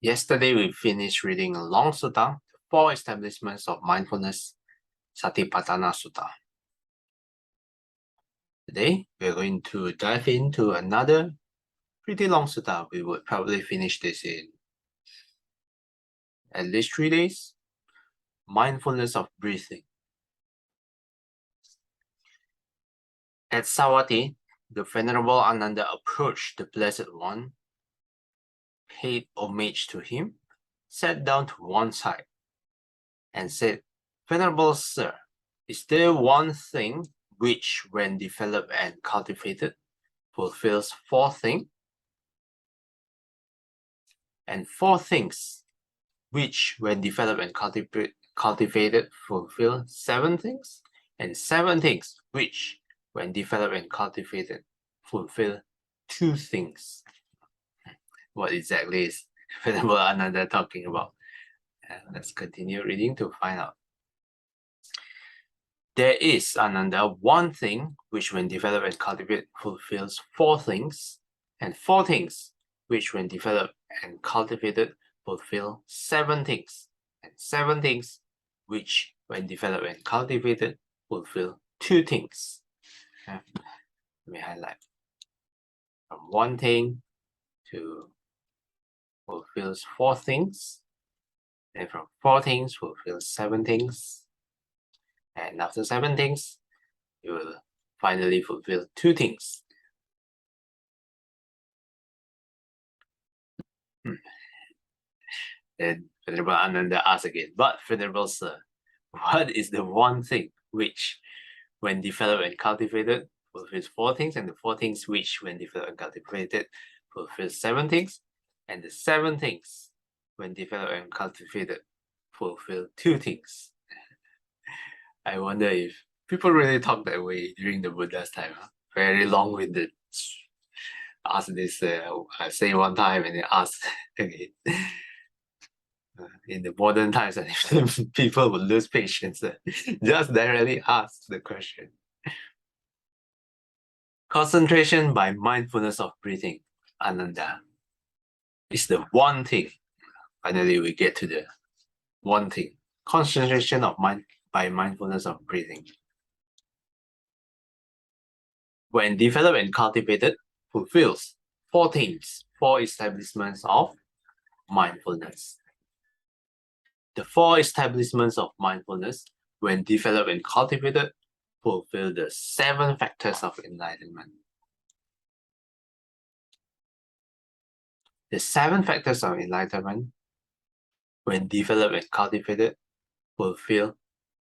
Yesterday, we finished reading a long sutta, the 4 establishments of mindfulness, Satipatthana Sutta. Today, we're going to dive into another pretty long sutta. We would probably finish this in at least 3 days. Mindfulness of breathing. At Savatthi, the Venerable Ananda approached the Blessed One, paid homage to him, sat down to one side, and said, "Venerable Sir, is there one thing which, when developed and cultivated, fulfills 4 things? And 4 things which, when developed and cultivated, fulfill 7 things? And 7 things which, when developed and cultivated, fulfill 2 things." What exactly is Venerable Ananda talking about? Let's continue reading to find out. There is, Ananda, one thing which, when developed and cultivated, fulfills 4 things, and 4 things which, when developed and cultivated, fulfill 7 things, and 7 things which, when developed and cultivated, fulfill 2 things. Let me highlight. From one thing to fulfills 4 things, and from 4 things fulfills 7 things, and after 7 things, you will finally fulfill 2 things. Then Venerable Ananda asks again, "But Venerable Sir, what is the one thing which, when developed and cultivated, fulfills 4 things, and the 4 things which, when developed and cultivated, fulfills 7 things, and the 7 things, when developed and cultivated, fulfill 2 things?" I wonder if people really talk that way during the Buddha's time. Very long-winded. Ask this, I say one time and then ask again. In the modern times, people would lose patience. Just directly ask the question. Concentration by mindfulness of breathing, Ananda, is the one thing. Finally, we get to the one thing. Concentration of mind by mindfulness of breathing. When developed and cultivated, fulfills 4 things, 4 establishments of mindfulness. The 4 establishments of mindfulness, when developed and cultivated, fulfill the 7 factors of enlightenment. The 7 factors of enlightenment, when developed and cultivated, fulfill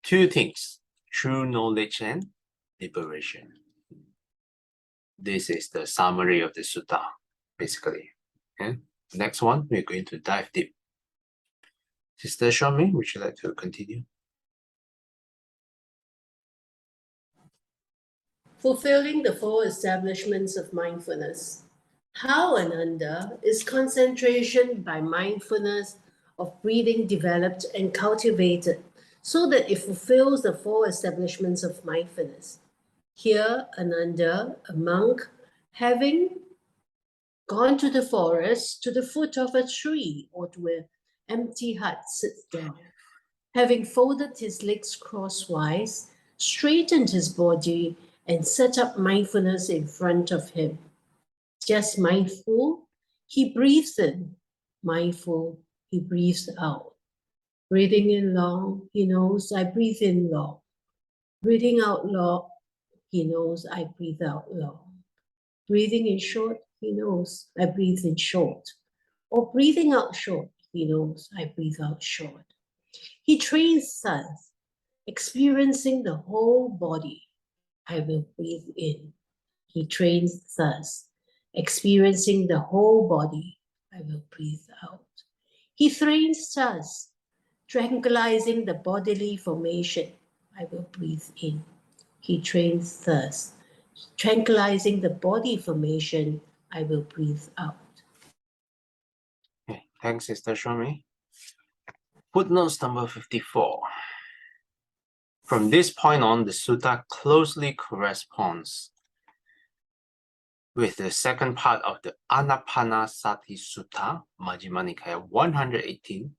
2 things: true knowledge and liberation. This is the summary of the sutta, basically. Okay? Next one, we're going to dive deep. Sister Shami, would you like to continue? Fulfilling the 4 establishments of mindfulness. How, Ananda, is concentration by mindfulness of breathing developed and cultivated so that it fulfills the 4 establishments of mindfulness? Here, Ananda, a monk, having gone to the forest, to the foot of a tree, or to an empty hut, sits down. Having folded his legs crosswise, straightened his body, and set up mindfulness in front of him. Just mindful, he breathes in. Mindful, he breathes out. Breathing in long, he knows I breathe in long. Breathing out long, he knows I breathe out long. Breathing in short, he knows I breathe in short. Or breathing out short, he knows I breathe out short. He trains thus, experiencing the whole body, I will breathe in. He trains thus, experiencing the whole body, I will breathe out. He trains thus, tranquilizing the bodily formation, I will breathe in. He trains thus, tranquilizing the body formation, I will breathe out. Okay, thanks, Sister Shami. Footnotes number 54. From this point on, the sutta closely corresponds with the second part of the Anapanasati Sutta, Majjhima Nikaya 118,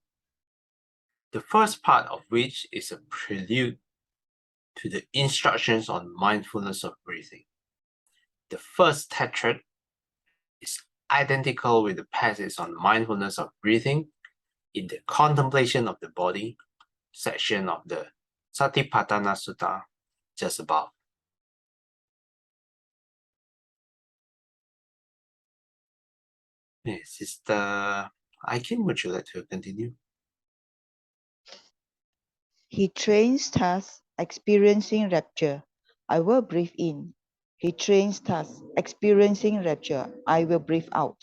the first part of which is a prelude to the instructions on mindfulness of breathing. The first tetrad is identical with the passage on mindfulness of breathing in the contemplation of the body section of the Satipatthana Sutta just above. Sister Aikin, would you like to continue? He trains thus, experiencing rapture. I will breathe in. He trains thus, experiencing rapture. I will breathe out.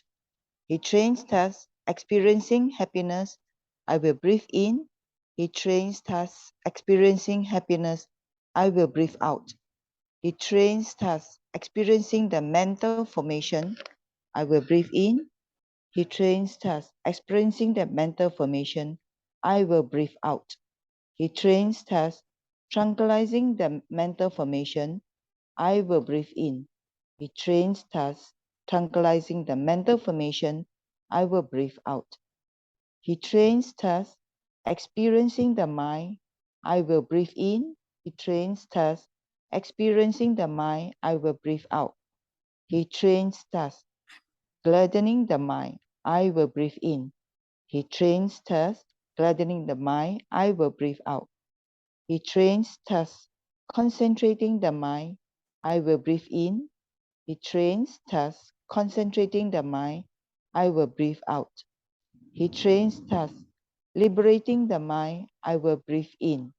He trains thus, experiencing happiness. I will breathe in. He trains thus, experiencing happiness. I will breathe out. He trains thus, experiencing the mental formation. I will breathe in. He trains thus, experiencing the mental formation. I will breathe out. He trains thus, tranquilizing the mental formation. I will breathe in. He trains thus, tranquilizing the mental formation. I will breathe out. He trains thus, experiencing the mind. I will breathe in. He trains thus, experiencing the mind. I will breathe out. He trains thus, gladdening the mind. I will breathe in. He trains thus, gladdening the mind. I will breathe out. He trains thus, concentrating the mind. I will breathe in. He trains thus, concentrating the mind. I will breathe out. He trains thus, liberating the mind. I will breathe in.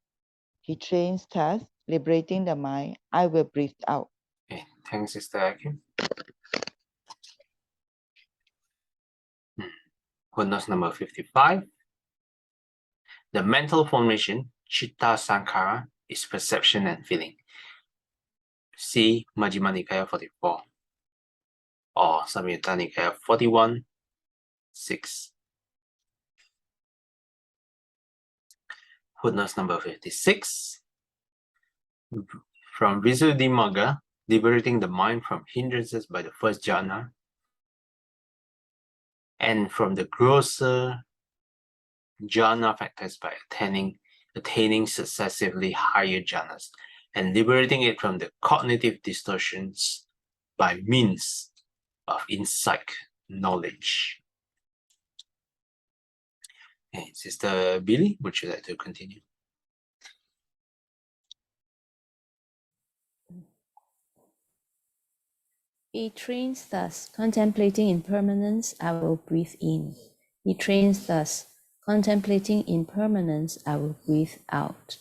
He trains thus, liberating the mind. I will breathe out. Okay, thanks, Sister Aikin. Footnote number 55. The mental formation, Chitta Sankhara, is perception and feeling. See Majjhima Nikaya 44 or Samyutta Nikaya 41:6. Footnote number 56. From Visuddhimagga, liberating the mind from hindrances by the first jhana, and from the grosser jhana factors by attaining successively higher jhanas, and liberating it from the cognitive distortions by means of insight knowledge. Okay, Sister Billy, would you like to continue? He trains thus, contemplating impermanence, I will breathe in. He trains thus, contemplating impermanence, I will breathe out.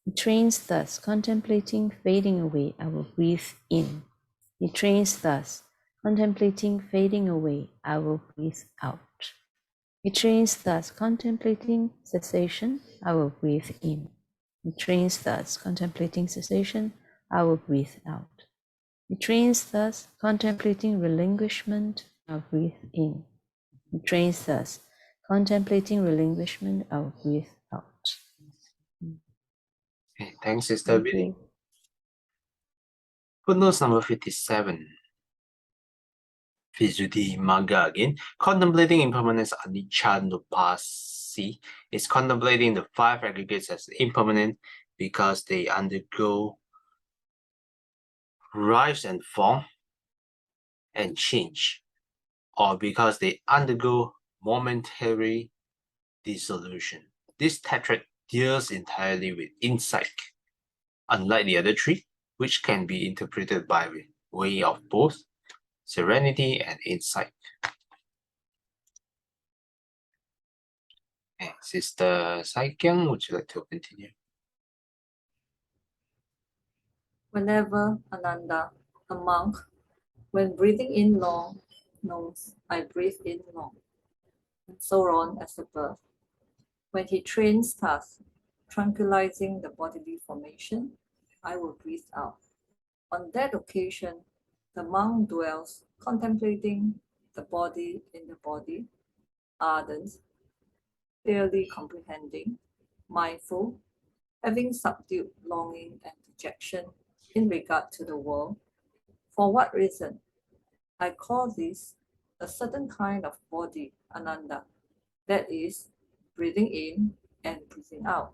He trains thus, contemplating fading away, I will breathe in. He trains thus, contemplating fading away, I will breathe out. He trains thus, contemplating cessation, I will breathe in. He trains thus, contemplating cessation, I will breathe out. He trains thus, contemplating relinquishment, I'll breathe in. He trains thus, contemplating relinquishment, I'll breathe out. Okay, thanks, Sister Thank Billy. you. Footnote number 57. Visuddhimagga again. Contemplating impermanence anicca is contemplating the five aggregates as impermanent because they undergo rise and fall and change, or because they undergo momentary dissolution. This tetrad deals entirely with insight, unlike the other three, which can be interpreted by way of both serenity and insight. Okay, Sister Saikyang, would you like to continue? Whenever Ananda, a monk, when breathing in long, knows I breathe in long, and so on as above. When he trains thus, tranquilizing the bodily formation, I will breathe out. On that occasion, the monk dwells contemplating the body in the body, ardent, clearly comprehending, mindful, having subdued longing and dejection in regard to the world. For what reason? I call this a certain kind of body, Ananda, that is, breathing in and breathing out.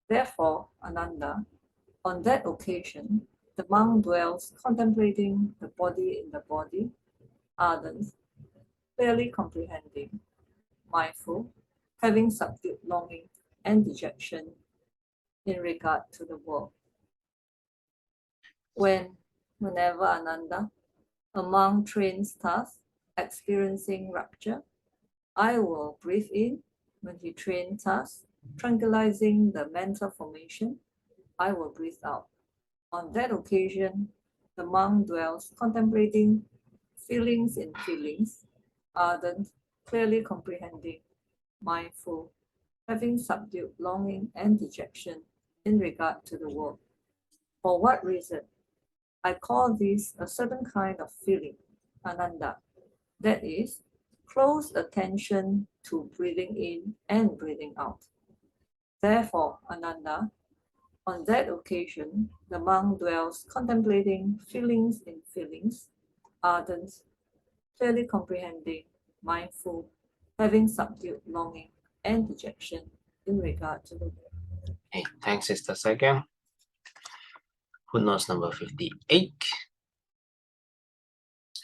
Therefore, Ananda, on that occasion, the monk dwells contemplating the body in the body, ardent, clearly comprehending, mindful, having subdued longing and dejection in regard to the world. Whenever Ananda, a monk trains thus, experiencing rapture, I will breathe in. When he trains thus, tranquilizing the mental formation, I will breathe out. On that occasion, the monk dwells contemplating feelings in feelings, ardent, clearly comprehending, mindful, having subdued longing and dejection in regard to the world. For what reason? I call this a certain kind of feeling, Ananda, that is, close attention to breathing in and breathing out. Therefore, Ananda, on that occasion, the monk dwells contemplating feelings in feelings, ardent, clearly comprehending, mindful, having subdued longing and dejection in regard to the world. Okay, thanks, Sister Second. Footnotes number 58.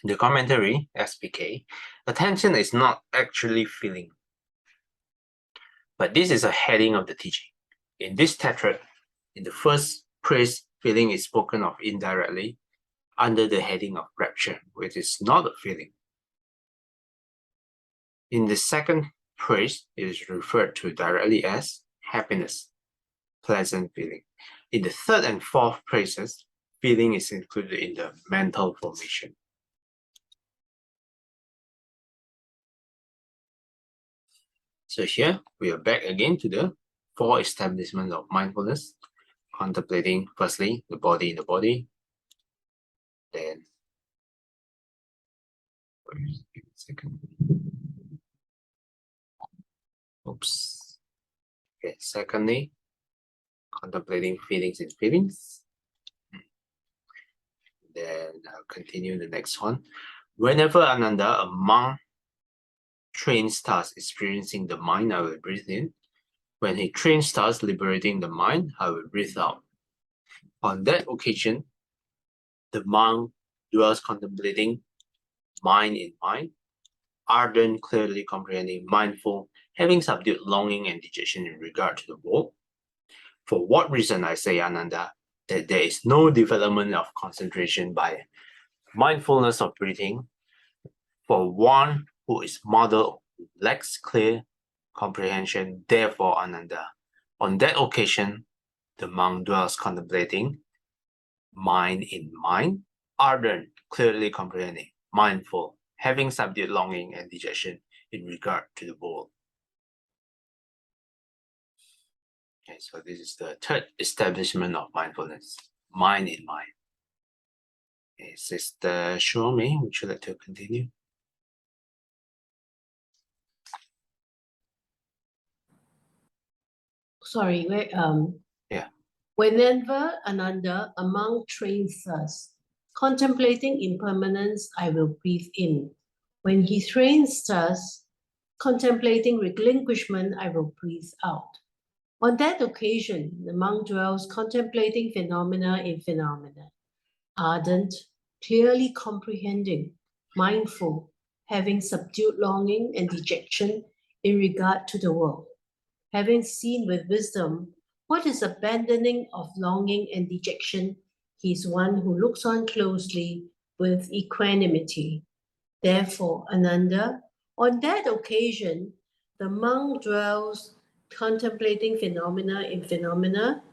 The commentary, SPK, attention is not actually feeling, but this is a heading of the teaching. In this tetrad, in the first praise, feeling is spoken of indirectly under the heading of rapture, which is not a feeling. In the second praise, it is referred to directly as happiness, pleasant feeling. In the third and fourth praises, feeling is included in the mental formation. So here we are back again to the 4 establishments of mindfulness, contemplating firstly the body in the body, then give me a second. Oops. Okay, secondly, contemplating feelings in feelings. Then I'll continue the next one. Whenever Ananda, a monk, trains thus experiencing the mind, I will breathe in. When he trains thus liberating the mind, I will breathe out. On that occasion, the monk dwells contemplating mind in mind, ardent, clearly comprehending, mindful, having subdued longing and dejection in regard to the world. For what reason I say, Ananda, that there is no development of concentration by mindfulness of breathing for one who is model, lacks clear comprehension. Therefore, Ananda, on that occasion, the monk dwells contemplating mind in mind, ardent, clearly comprehending, mindful, having subdued longing and dejection in regard to the world. Okay, so this is the third establishment of mindfulness, mind in mind. Okay, Sister Shomi, would you like to continue? Sorry, Yeah. Whenever Ananda, a monk trains thus, contemplating impermanence, I will breathe in. When he trains thus, contemplating relinquishment, I will breathe out. On that occasion, the monk dwells contemplating phenomena in phenomena, ardent, clearly comprehending, mindful, having subdued longing and dejection in regard to the world. Having seen with wisdom what is abandoning of longing and dejection, he is one who looks on closely with equanimity. Therefore, Ananda, on that occasion, the monk dwells contemplating phenomena in phenomena,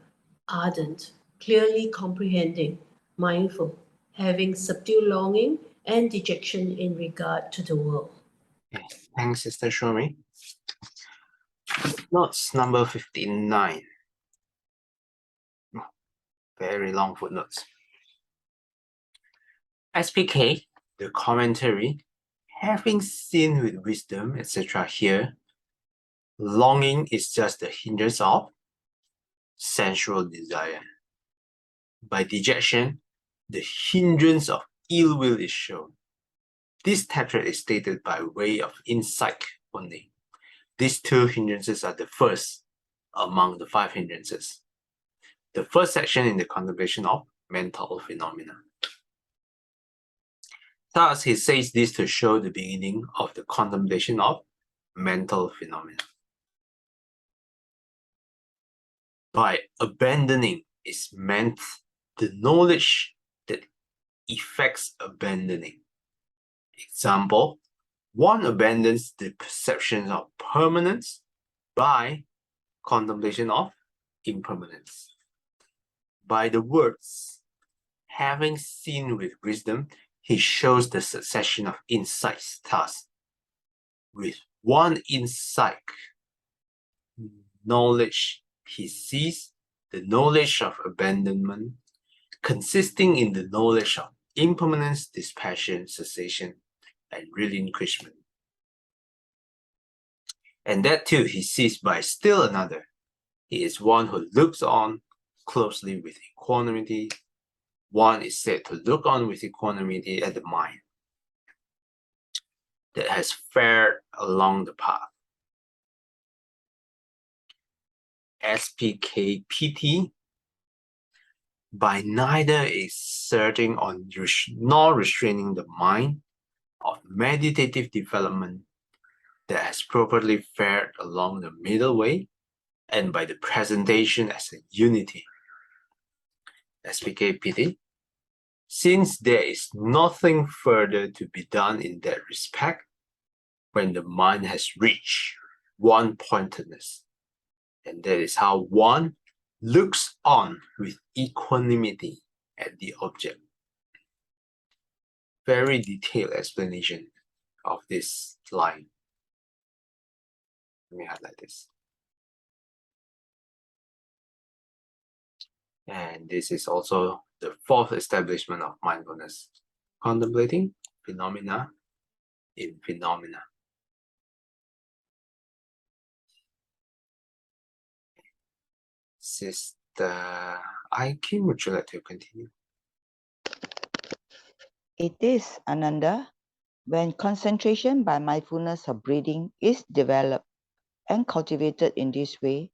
ardent, clearly comprehending, mindful, having subdued longing and dejection in regard to the world. Okay. Thanks, Sister Shomi. Notes number 59. Very long footnotes. SPK, the commentary, having seen with wisdom, etc. here, longing is just the hindrance of sensual desire. By dejection, the hindrance of ill will is shown. This tetrad is stated by way of insight only. These 2 hindrances are the first among the 5 hindrances. The first section in the contemplation of mental phenomena. Thus, he says this to show the beginning of the contemplation of mental phenomena. By abandoning is meant the knowledge that effects abandoning. Example, one abandons the perception of permanence by contemplation of impermanence. By the words, having seen with wisdom, he shows the succession of insights. Thus, with one insight, knowledge, he sees the knowledge of abandonment, consisting in the knowledge of impermanence, dispassion, cessation, and relinquishment. And that too he sees by still another. He is one who looks on closely with equanimity. One is said to look on with equanimity at the mind that has fared along the path. SPKPT, by neither exerting on nor restraining the mind of meditative development that has properly fared along the middle way, and by the presentation as a unity. SPKPT, since there is nothing further to be done in that respect, when the mind has reached one-pointedness, and that is how one looks on with equanimity at the object. Very detailed explanation of this line. Let me highlight this. And this is also the 4th establishment of mindfulness, contemplating phenomena in phenomena. Sister Aikim, would you like to continue? It is, Ananda, when concentration by mindfulness of breathing is developed and cultivated in this way,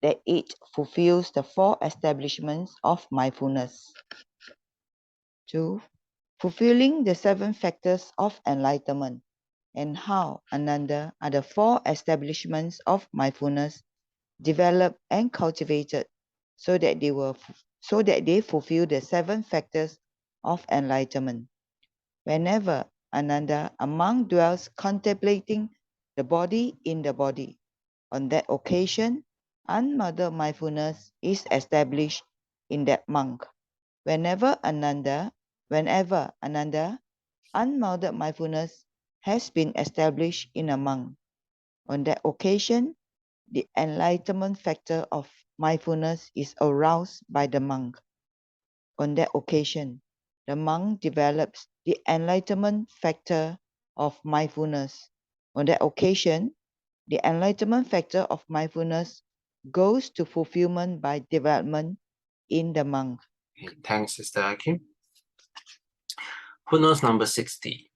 that it fulfills the 4 establishments of mindfulness. 2. Fulfilling the 7 factors of enlightenment. And how, Ananda, are the 4 establishments of mindfulness developed and cultivated so that they fulfill the 7 factors of enlightenment. Whenever, Ananda, a monk dwells contemplating the body in the body, on that occasion, unmuddled mindfulness is established in that monk. Whenever Ananda, unmuddled mindfulness has been established in a monk. On that occasion, the enlightenment factor of mindfulness is aroused by the monk. On that occasion, the monk develops the enlightenment factor of mindfulness. On that occasion, the enlightenment factor of mindfulness goes to fulfillment by development in the monk. Okay, thanks, Sister Aikim. Footnote number 60.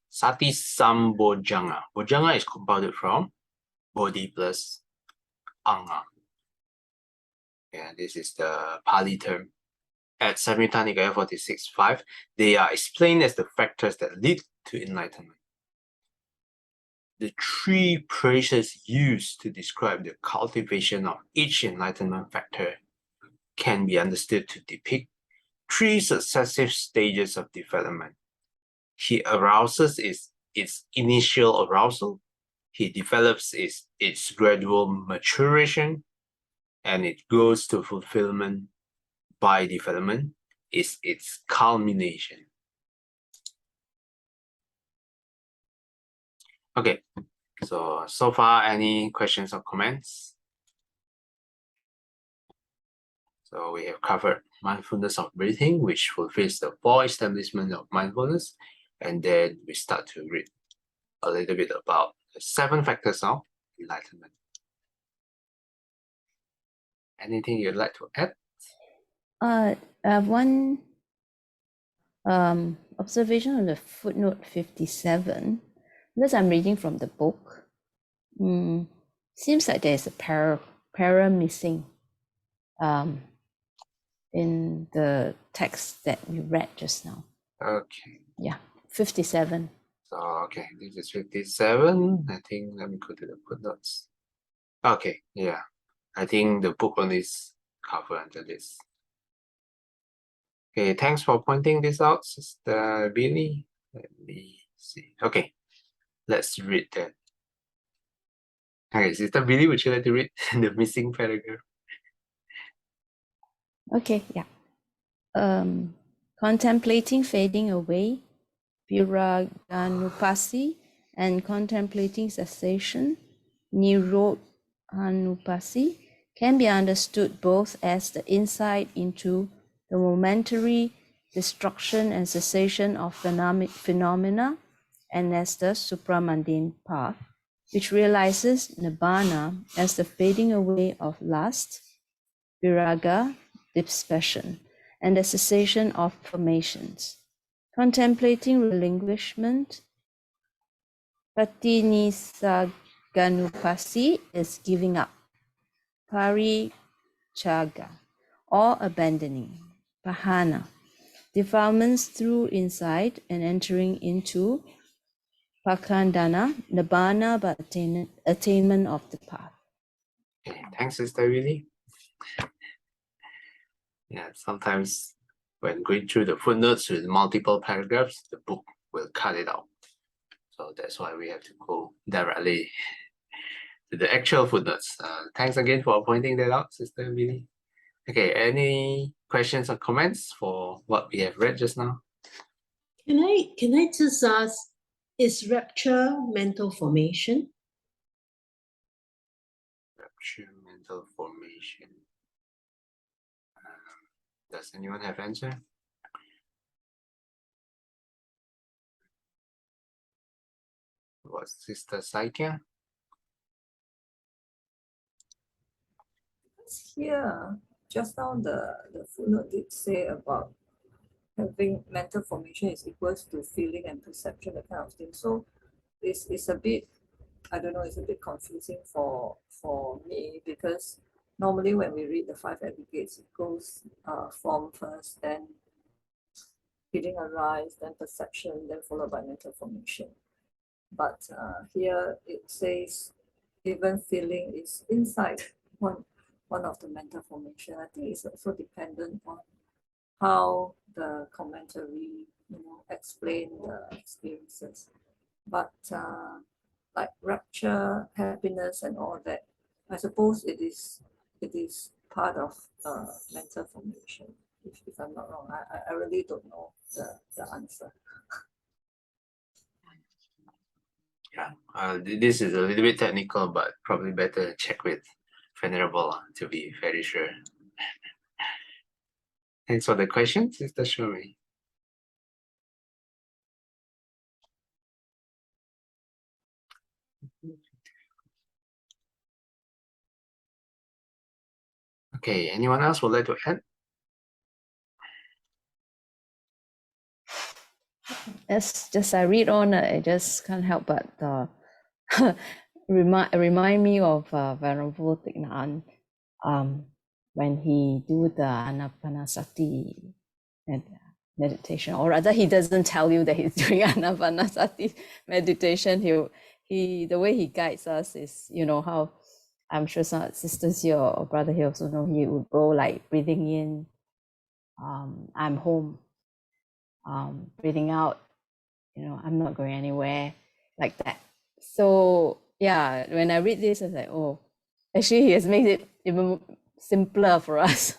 Sati Sambojjhanga. Bojjhanga is compounded from Bodhi plus Anga. Yeah, this is the Pali term. At Samyutta Nikaya 46.5, they are explained as the factors that lead to enlightenment. The 3 phrases used to describe the cultivation of each enlightenment factor can be understood to depict 3 successive stages of development. He arouses its initial arousal, he develops its gradual maturation, and it goes to fulfillment by development is its culmination. Okay, so far, any questions or comments? So we have covered mindfulness of breathing, which fulfills the 4 establishments of mindfulness, and then we start to read a little bit about the 7 factors of enlightenment. Anything you'd like to add? One Observation on the footnote 57, because I'm reading from the book, seems like there's a para missing in the text that we read just now. Okay. Yeah, 57. So, okay, this is 57. I think, let me go to the footnotes. Okay, yeah. I think the book only is covered under this. Okay, thanks for pointing this out, Sister Billy. Let me see. Okay, let's read that. Okay, Sister Billy, would you like to read the missing paragraph? Okay, yeah. Contemplating fading away, viraganupasi, and contemplating cessation, nirodhanupasi, can be understood both as the insight into the momentary destruction and cessation of phenomena and as the supramundane path, which realizes nibbana as the fading away of lust, viraga, dispersion, and the cessation of formations. Contemplating relinquishment, patinisaganupasi, is giving up, parichaga, or abandoning, pahana, defilements through insight and entering into pakandana, nibbana, but attainment of the path. Okay, thanks, Sister Billy. Yeah, sometimes when going through the footnotes with multiple paragraphs, the book will cut it out. So that's why we have to go directly to the actual footnotes. Thanks again for pointing that out, Sister Billy. Okay, any questions or comments for what we have read just now? Can I just ask, is rapture mental formation? Rapture, mental formation. Does anyone have answer? What's Sister Saikya? Here, just now the footnote did say about having mental formation is equals to feeling and perception, that kind of thing. So it's a bit, I don't know, it's a bit confusing for me, because normally when we read the five aggregates, it goes form first, then feeling arise, then perception, then followed by mental formation. But here it says even feeling is inside one of the mental formation. I think it's also dependent on how the commentary, explain the experiences. But like rapture, happiness, and all that, I suppose it is part of mental formation. If I'm not wrong, I really don't know the answer. Yeah, this is a little bit technical, but probably better check with Venerable to be very sure. Thanks for the question, Sister Shuri. Okay, anyone else would like to add? As just I read on, I just can't help but remind me of Venerable Thich Nhat Hanh, when he do the Anapanasati meditation, or rather he doesn't tell you that he's doing Anapanasati meditation. He the way he guides us is, how I'm sure some sisters here or brother here also know, he would go like breathing in, I'm home, breathing out, I'm not going anywhere, like that. So yeah, when I read this, I was like, oh, actually he has made it even simpler for us.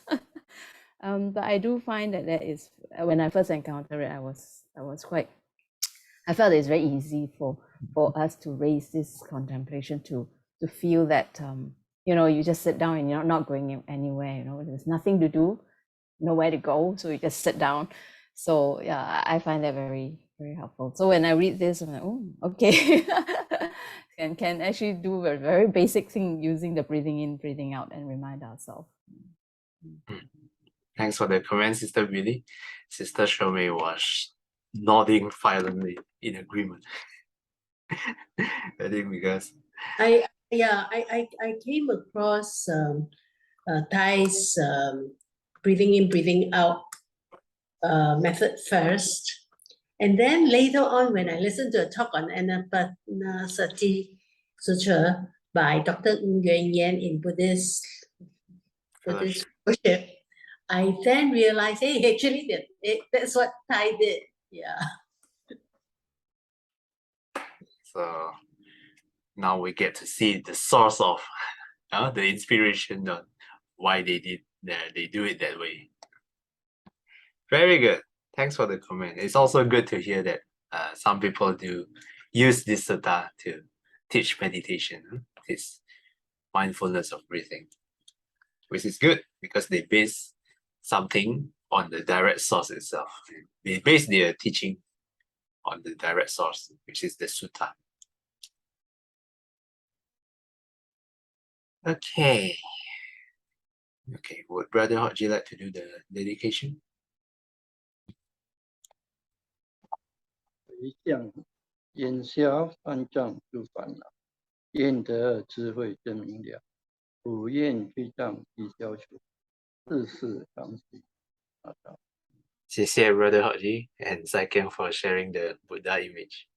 But I do find that is, when I first encountered it, I was quite, I felt it's very easy for us to raise this contemplation, to feel that you just sit down and you're not going anywhere, there's nothing to do, nowhere to go, so you just sit down. So yeah, I find that very, very helpful. So when I read this, I'm like, oh, okay. and can actually do a very basic thing using the breathing in, breathing out, and remind ourselves. Thanks for the comment, Sister Billy. Sister Shomei was nodding violently in agreement. I think because I came across Thai's breathing in, breathing out method first. And then later on, when I listened to a talk on Anapanasati Sutra by Dr. Ng Yuan Yan in Buddhist worship, I then realized, hey, actually that's what Thai did. Yeah. so now we get to see the source of the inspiration on why they do it that way. Very good. Thanks for the comment. It's also good to hear that some people do use this sutta to teach meditation, teach mindfulness of breathing, which is good because they base something on the direct source itself. They base their teaching on the direct source, which is the sutta. Okay. Okay, would Brother Hodji like to do the dedication? 回向眼消三障诸烦恼，愿得智慧真明了，普愿罪障悉消除，世事常喜大道。谢谢 Brother Hodji and Saiken for sharing the Buddha image.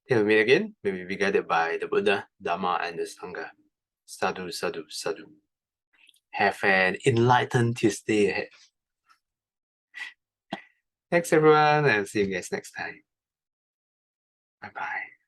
Till we meet again, we will be guided by the Buddha, Dhamma, and the Sangha. Sadhu, sadhu, sadhu. Have an enlightened Tuesday ahead. Thanks everyone, and see you guys next time. Bye-bye.